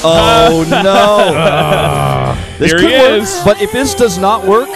Oh, no. This Here could he work, is. but if this does not work,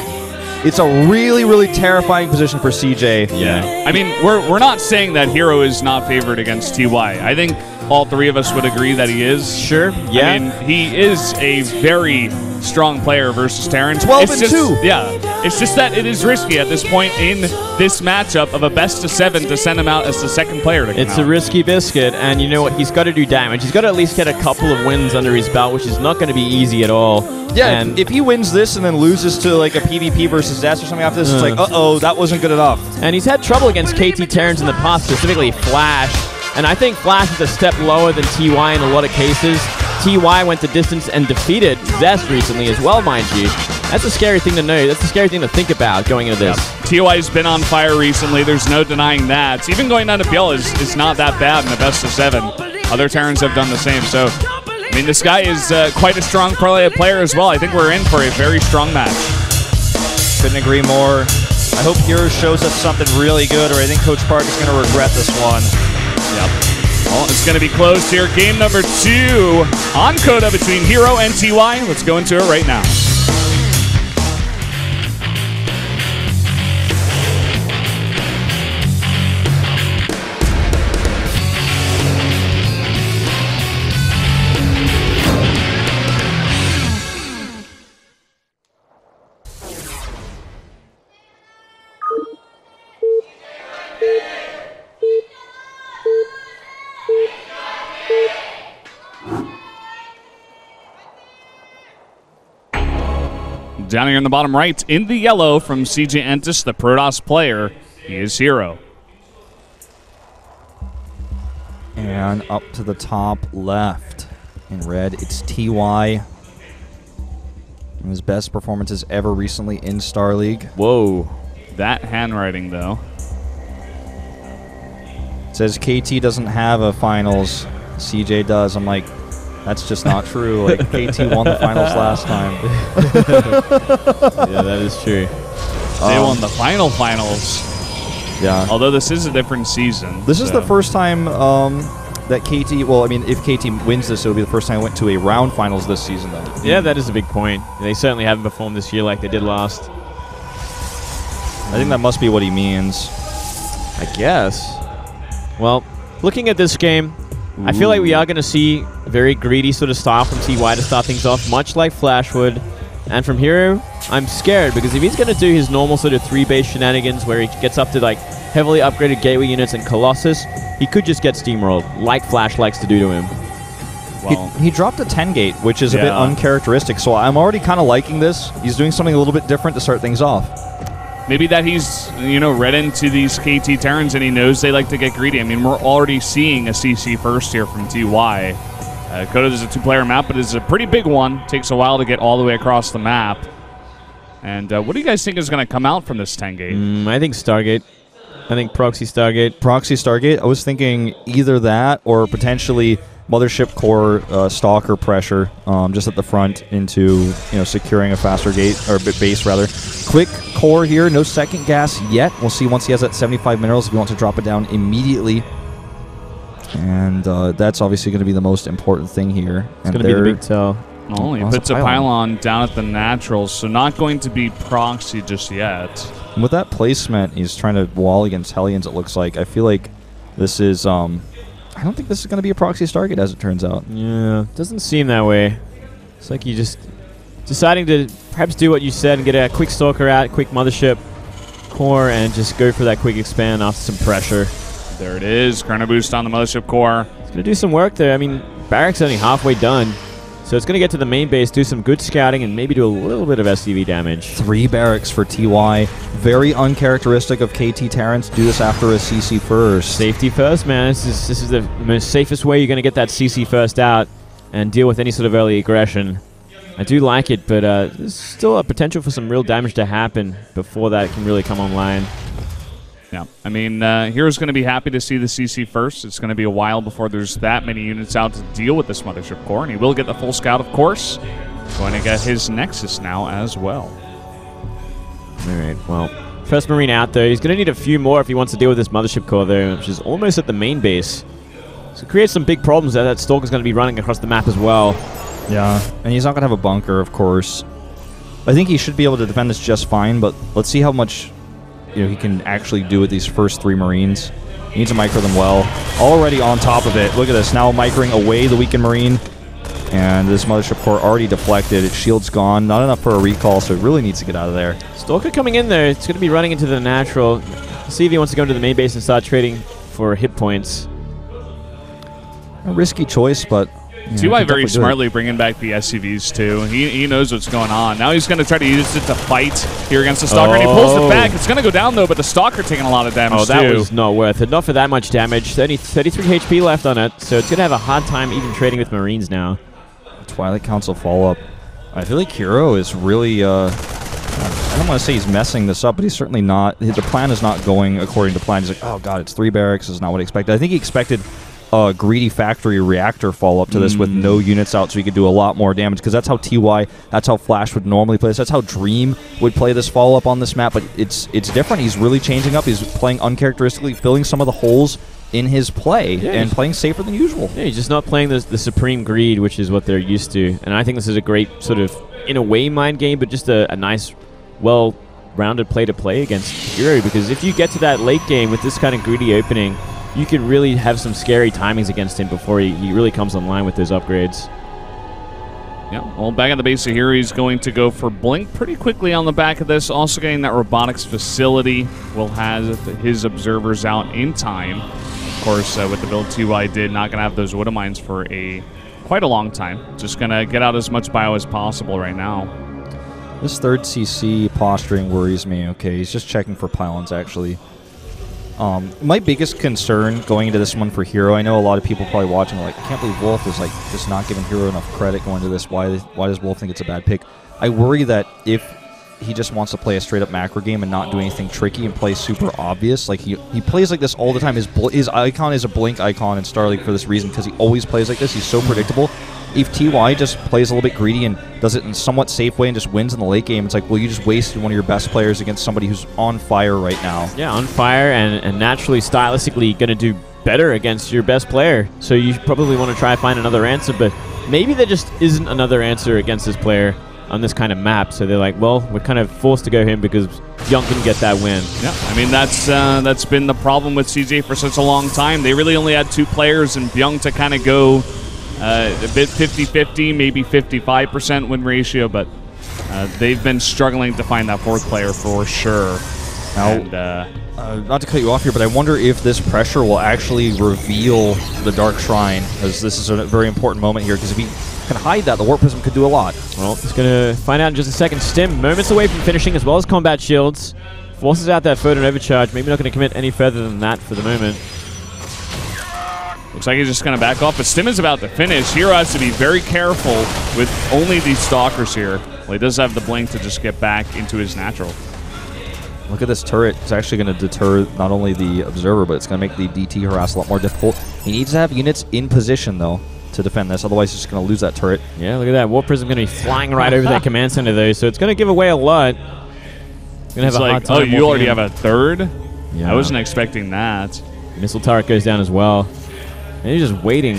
it's a really, really terrifying position for CJ. Yeah. I mean, we're not saying that herO is not favored against TY. I think all three of us would agree that he is. Sure, yeah. I mean, he is a very strong player versus Terran. 12-2. Yeah. It's just that it is risky at this point in this matchup of a best-of-7 to send him out as the second player to come It's out. a risky biscuit, and you know what? He's got to do damage. He's got to at least get a couple of wins under his belt, which is not going to be easy at all. Yeah, and if he wins this and then loses to like a PvP versus Zest or something after this, it's like, uh-oh, that wasn't good enough. And he's had trouble against KT Terrans in the past, specifically Flash. And I think Flash is a step lower than TY in a lot of cases. TY went the distance and defeated Zest recently as well, mind you. That's a scary thing to know. That's a scary thing to think about going into this. Yep. TY's been on fire recently. There's no denying that. Even going down to PL is not that bad in the best-of-7. Other Terrans have done the same. So, I mean, this guy is quite a strong Proleague player as well. I think we're in for a very strong match. Couldn't agree more. I hope herO shows us something really good, or I think Coach Park is going to regret this one. Yep. Well, it's going to be closed here. Game number 2 on Coda between herO and TY. Let's go into it right now. Down here in the bottom right, in the yellow from CJ Entus, the Protoss player, he is herO. And up to the top left, in red, it's TY. And his best performances ever recently in Star League. Whoa. That handwriting, though. It says KT doesn't have a finals, CJ does. I'm like, that's just not true. Like, KT won the finals last time. Yeah, that is true. They won the finals. Yeah. Although this is a different season. This is the first time that KT, well, I mean, if KT wins this, it'll be the first time I went to a round finals this season, though. Yeah, that is a big point. They certainly haven't performed this year like they did last. I think that must be what he means. I guess. Well, looking at this game, I feel like we are going to see a very greedy sort of style from TY to start things off, much like Flash would. And from herO, I'm scared because if he's going to do his normal sort of 3-base shenanigans where he gets up to like heavily upgraded gateway units and Colossus, he could just get steamrolled, like Flash likes to do to him. Well, he dropped a 10-gate, which is a bit uncharacteristic, so I'm already kind of liking this. He's doing something a little bit different to start things off. Maybe that he's, read into these KT Terrans and he knows they like to get greedy. I mean, we're already seeing a CC first here from TY. Coda is a 2-player map, but it's a pretty big one. Takes a while to get all the way across the map. And what do you guys think is going to come out from this 10-gate? I think Stargate. I think Proxy Stargate. Proxy Stargate? I was thinking either that or potentially Mothership Core Stalker pressure just at the front into securing a faster gate, or base rather. Quick core here, no second gas yet. We'll see once he has that 75 minerals if he wants to drop it down immediately. And that's obviously going to be the most important thing here. It's going to be the big tell. Oh, he puts a pylon down at the naturals, so not going to be proxy just yet. And with that placement, he's trying to wall against Hellions, it looks like. I feel like this is... I don't think this is going to be a proxy Stargate, as it turns out. Yeah, doesn't seem that way. It's like you just deciding to perhaps do what you said and get a quick Stalker out, quick Mothership Core, and just go for that quick expand after some pressure. There it is. Chrono Boost on the Mothership Core. It's going to do some work there. I mean, Barrack's only halfway done. So it's going to get to the main base, do some good scouting, and maybe do a little bit of SCV damage. 3 barracks for TY. Very uncharacteristic of KT Terrans. Do this after a CC first. Safety first, man. This is the most safest way you're going to get that CC first out and deal with any sort of early aggression. I do like it, but there's still a potential for some real damage to happen before that can really come online. Yeah, I mean, hero's going to be happy to see the CC first. It's going to be a while before there's that many units out to deal with this Mothership Core, and he will get the full scout, of course. Going to get his Nexus now as well. All right, well, first Marine out there. He's going to need a few more if he wants to deal with this Mothership Core, though, which is almost at the main base. So it creates some big problems that Stalker's going to be running across the map as well. Yeah, and he's not going to have a bunker, of course. I think he should be able to defend this just fine, but let's see how much he can actually do with these first 3 Marines. He needs to micro them well. Already on top of it. Look at this. Now microing away the weakened Marine. And this Mothership Core already deflected. Its shield's gone. Not enough for a recall, so it really needs to get out of there. Stalker coming in there. It's going to be running into the natural. See if he wants to go into the main base and start trading for hit points. A risky choice, but... TY very smartly bringing back the SCVs too. He knows what's going on. Now he's going to try to use it to fight here against the Stalker, and he pulls it back. It's going to go down though, but the Stalker taking a lot of damage too. Oh, that was not worth it. Not for that much damage. 33 HP left on it, so it's going to have a hard time even trading with Marines now. Twilight Council follow-up. I feel like herO is really... I don't want to say he's messing this up, but he's certainly not. The plan is not going according to plan. He's like, oh god, it's 3 barracks. This is not what I expected. I think he expected a greedy factory reactor follow-up to this with no units out so he could do a lot more damage, because that's how TY, that's how Flash would normally play this. That's how Dream would play this follow-up on this map, but it's different. He's really changing up. He's playing uncharacteristically, filling some of the holes in his play and playing safer than usual. Yeah, he's just not playing the supreme greed, which is what they're used to. And I think this is a great sort of, in a way, mind game, but just a nice, well-rounded play to play against herO, because if you get to that late game with this kind of greedy opening, you could really have some scary timings against him before he really comes online with those upgrades. Yeah, well, back at the base of here, he's going to go for Blink pretty quickly on the back of this. Also getting that robotics facility will have his observers out in time. Of course, with the build TY did, not going to have those Widow Mines for quite a long time. Just going to get out as much bio as possible right now. This third CC posturing worries me. Okay, he's just checking for pylons, actually. My biggest concern going into this one for herO, I know a lot of people probably watching are like, I can't believe Wolf is like just not giving herO enough credit going into this. Why does Wolf think it's a bad pick? I worry that if he just wants to play a straight up macro game and not do anything tricky and play super obvious, like he plays like this all the time. His icon is a blink icon in Starleague for this reason, because he always plays like this. He's so predictable. If TY just plays a little bit greedy and does it in a somewhat safe way and just wins in the late game, it's like, well, you just wasted one of your best players against somebody who's on fire right now. Yeah, on fire and naturally, stylistically going to do better against your best player. So you probably want to try to find another answer, but maybe there just isn't another answer against this player on this kind of map. So they're like, well, we're kind of forced to go him because Byung can get that win. Yeah, I mean, that's been the problem with CJ for such a long time. They really only had 2 players and Byung to kind of go a bit 50-50, maybe 55% win ratio, but they've been struggling to find that 4th player for sure. Now, not to cut you off here, but I wonder if this pressure will actually reveal the Dark Shrine, as this is a very important moment here, because if he can hide that, the Warp Prism could do a lot. Well, he's going to find out in just a second. Stim, moments away from finishing, as well as combat shields. Forces out that photon overcharge. Maybe not going to commit any further than that for the moment. Looks like he's just going to back off, but Stim is about to finish. herO has to be very careful with only these Stalkers here. Well, he does have the blink to just get back into his natural. Look at this turret. It's actually going to deter not only the Observer, but it's going to make the DT harass a lot more difficult. He needs to have units in position, though, to defend this. Otherwise, he's just going to lose that turret. Yeah, look at that. Warp Prism going to be flying right over that command center, though, so it's going to give away a lot. Going to have a hard time. Oh, you already have a 3rd? Yeah. I wasn't expecting that. Missile turret goes down as well. And he's just waiting.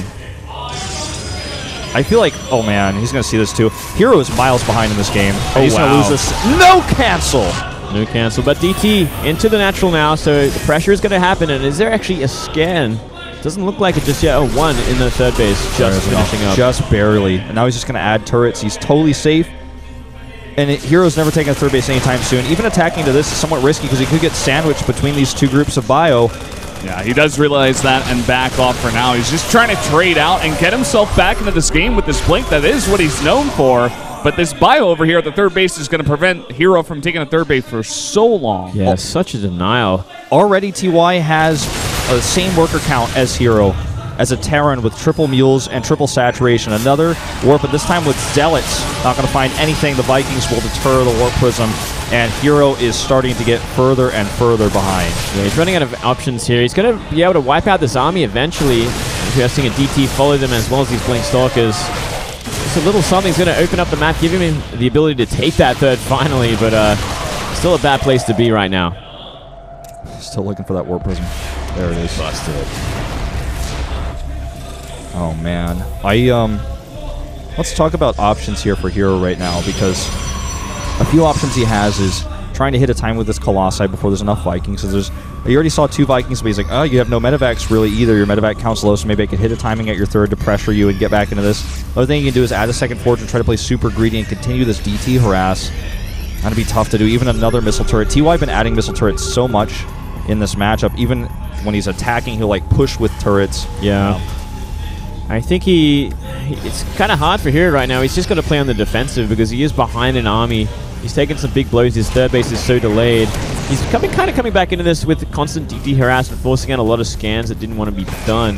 I feel like, oh man, he's going to see this too. herO is miles behind in this game. Oh, he's going to lose this. No cancel! No cancel, but DT into the natural now, so the pressure is going to happen. And is there actually a scan? Doesn't look like it just yet. Oh, 1 in the 3rd base, just finishing up. Just barely. And now he's just going to add turrets. He's totally safe. And herO's never taking a 3rd base anytime soon. Even attacking to this is somewhat risky because he could get sandwiched between these 2 groups of bio. Yeah, he does realize that and back off for now. He's just trying to trade out and get himself back into this game with this blink. That is what he's known for. But this bio over here at the 3rd base is going to prevent herO from taking a 3rd base for so long. Yeah, such a denial. Already TY has the same worker count as herO, as a Terran with triple mules and triple saturation. Another warp, but this time with Zealots. Not going to find anything. The Vikings will deter the Warp Prism, and herO is starting to get further and further behind. Yeah, he's running out of options here. He's going to be able to wipe out this army eventually. If you're seeing a DT follow them as well as these Blink Stalkers. Just a little something's going to open up the map, giving him the ability to take that 3rd finally, but still a bad place to be right now. Still looking for that Warp Prism. There it is. Busted. Oh, man. Let's talk about options here for herO right now, because a few options he has is trying to hit a time with this Colossi before there's enough Vikings. So you already saw 2 Vikings, but he's like, oh, you have no medevacs really either. Your medevac counts low, so maybe I could hit a timing at your 3rd to pressure you and get back into this. The other thing you can do is add a 2nd forge and try to play super greedy and continue this DT harass. That'd be tough to do. Even another missile turret. TY been adding missile turrets so much in this matchup. Even when he's attacking, he'll like push with turrets. Yeah. I think it's kind of hard for herO right now. He's just got to play on the defensive because he is behind an army. He's taking some big blows. His 3rd base is so delayed. He's kind of coming back into this with constant DT harassment, forcing out a lot of scans that didn't want to be done.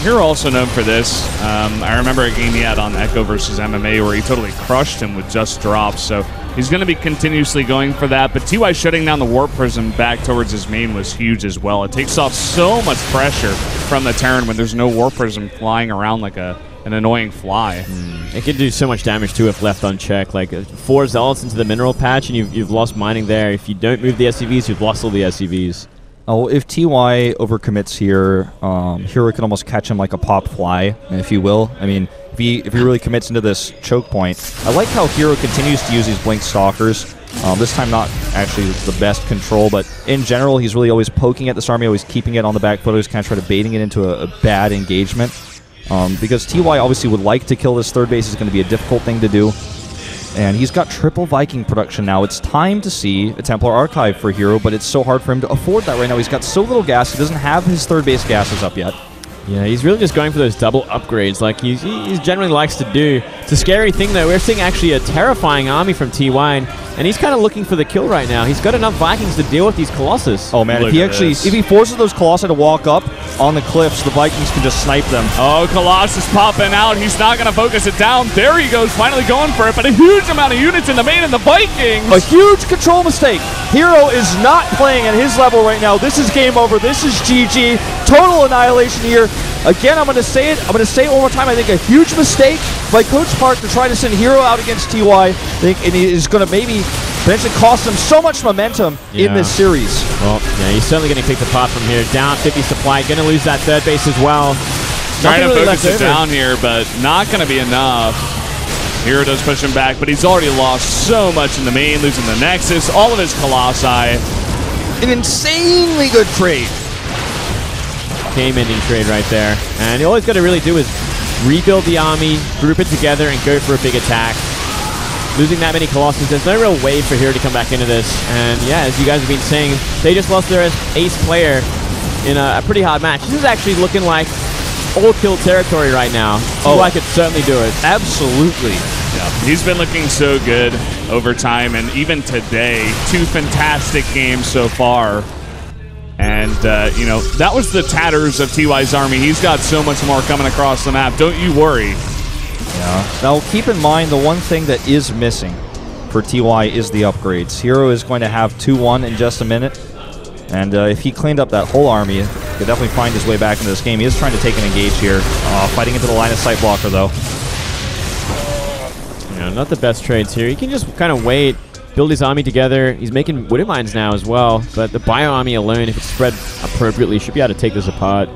herO also known for this. I remember a game he had on Echo versus MMA where he totally crushed him with just drops. So he's going to be continuously going for that. But TY shutting down the Warp Prism back towards his main was huge as well. It takes off so much pressure from the Terran when there's no Warp Prism flying around like an annoying fly. It can do so much damage too if left unchecked. Like 4 Zealots into the mineral patch and you've lost mining there. If you don't move the SCVs, you've lost all the SCVs. Oh, if TY overcommits here, herO can almost catch him like a pop fly, if you will. I mean, if he really commits into this choke point. I like how herO continues to use these Blink Stalkers. This time not actually the best control, but in general, he's really always poking at this army, always keeping it on the back foot, always kind of trying to baiting it into a bad engagement. Because TY obviously would like to kill this 3rd base. Is going to be a difficult thing to do. And he's got triple Viking production now. It's time to see a Templar Archive for herO, but it's so hard for him to afford that right now. He's got so little gas. He doesn't have his 3rd base gases up yet. Yeah, he's really just going for those double upgrades like he generally likes to do. It's a scary thing, though. We're seeing actually a terrifying army from TY, and he's kind of looking for the kill right now. He's got enough Vikings to deal with these Colossus. Oh, man, if he forces those Colossi to walk up on the cliffs, the Vikings can just snipe them. Oh, Colossus popping out. He's not going to focus it down. There he goes, finally going for it, but a huge amount of units in the main and the Vikings. A huge control mistake. herO is not playing at his level right now. This is game over. This is GG. Total annihilation here. Again, I'm going to say it. I'm going to say it one more time. I think a huge mistake by Coach Park to try to send herO out against TY. I think it is going to maybe potentially cost him so much momentum in this series. Well, yeah, he's certainly getting picked apart from here. Down 50 supply. Going to lose that 3rd base as well. Trying to focus it down here, but not going to be enough. herO does push him back, but he's already lost so much in the main, losing the Nexus, all of his Colossi. An insanely good trade. Game-ending trade right there. And all he's got to really do is rebuild the army, group it together, and go for a big attack. Losing that many Colossus, there's no real way for herO to come back into this. And yeah, as you guys have been saying, they just lost their ace player in a pretty hard match. This is actually looking like all-kill territory right now. TY could certainly do it. Absolutely. Yeah, he's been looking so good over time, and even today, 2 fantastic games so far. And, you know, that was the tatters of TY's army. He's got so much more coming across the map. Don't you worry. Yeah. Now, keep in mind, the one thing that is missing for TY is the upgrades. herO is going to have 2-1 in just a minute. And if he cleaned up that whole army, he could definitely find his way back into this game. He is trying to take an engage here. Fighting into the line of sight blocker, though. Yeah, not the best trades here. He can just kind of wait, build his army together. He's making Widow Mines now as well, but the Bio army alone, if it's spread appropriately, should be able to take this apart.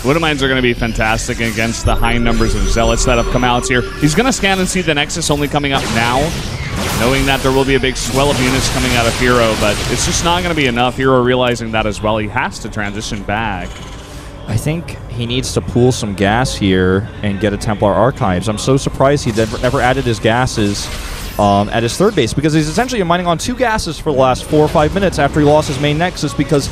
Widow Mines are going to be fantastic against the high numbers of Zealots that have come out here. He's going to scan and see the Nexus only coming up now, knowing that there will be a big swell of units coming out of herO, but it's just not going to be enough. herO realizing that as well. He has to transition back. I think he needs to pool some gas here and get a Templar Archives. I'm so surprised he never added his gases at his 3rd base, because he's essentially mining on 2 gases for the last 4 or 5 minutes after he lost his main Nexus, because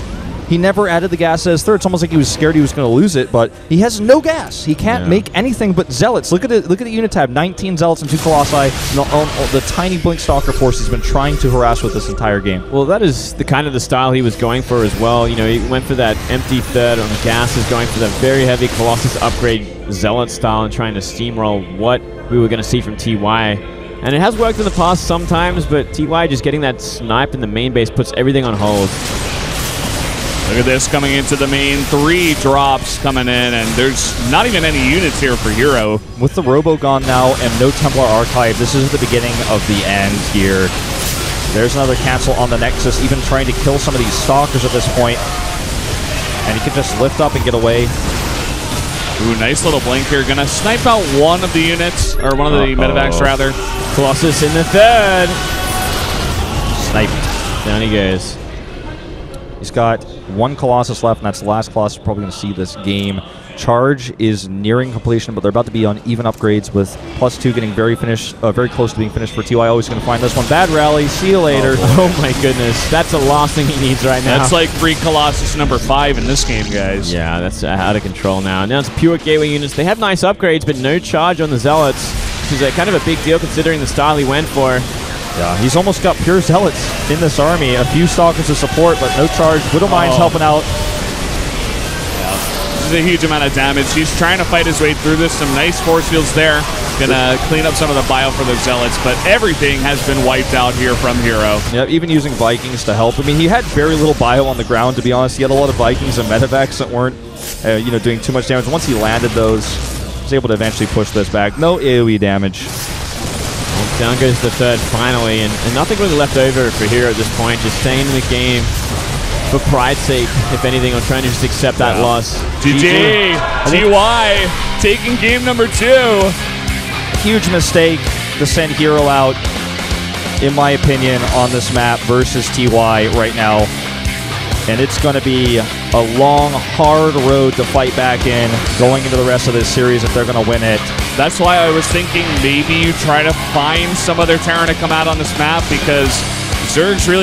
he never added the gas as 3rd. It's almost like he was scared he was going to lose it, but he has no gas. He can't make anything but Zealots. Look at it. Look at the unit tab. 19 Zealots and 2 Colossi. The tiny Blink Stalker force he's been trying to harass with this entire game. Well, that is the kind of the style he was going for as well. You know, he went for that empty 3rd on the gases, going for that very heavy Colossus upgrade Zealot style and trying to steamroll what we were going to see from TY. And it has worked in the past sometimes, but TY just getting that snipe in the main base puts everything on hold. Look at this coming into the main. 3 drops coming in, and there's not even any units here for herO. With the Robo gone now and no Templar Archive, this is the beginning of the end here. There's another cancel on the Nexus, even trying to kill some of these Stalkers at this point. And he can just lift up and get away. Ooh, nice little blink here. Gonna snipe out one of the units, or one of the medevacs rather. Colossus in the third. Sniped. Down he goes. He's got one Colossus left, and that's the last Colossus we're probably going to see this game. Charge is nearing completion, but they're about to be on even upgrades with +2 getting very close to being finished for TY. Always going to find this one. Bad rally. See you later. Oh my goodness. That's the last thing he needs right now. That's like free Colossus number 5 in this game, guys. Yeah, that's out of control now. Now it's pure gateway units. They have nice upgrades, but no charge on the Zealots, which is kind of a big deal considering the style he went for. Yeah, he's almost got pure Zealots in this army. A few Stalkers to support, but no charge. Widowmine's helping out. This is a huge amount of damage. He's trying to fight his way through this. Some nice force fields there. Gonna clean up some of the bio for the Zealots, but everything has been wiped out here from herO. Yeah, even using Vikings to help. I mean, he had very little bio on the ground, to be honest. He had a lot of Vikings and medevacs that weren't, doing too much damage. Once he landed those, he was able to eventually push this back. No AoE damage. Well, down goes the third finally, and nothing really left over for herO at this point. Just staying in the game for pride's sake, if anything, or trying to just accept that loss. GG! TY taking game number 2. Huge mistake to send herO out, in my opinion, on this map versus TY right now. And it's going to be a long, hard road to fight back in going into the rest of this series if they're going to win it. That's why I was thinking maybe you try to find some other Terran to come out on this map, because Zerg's really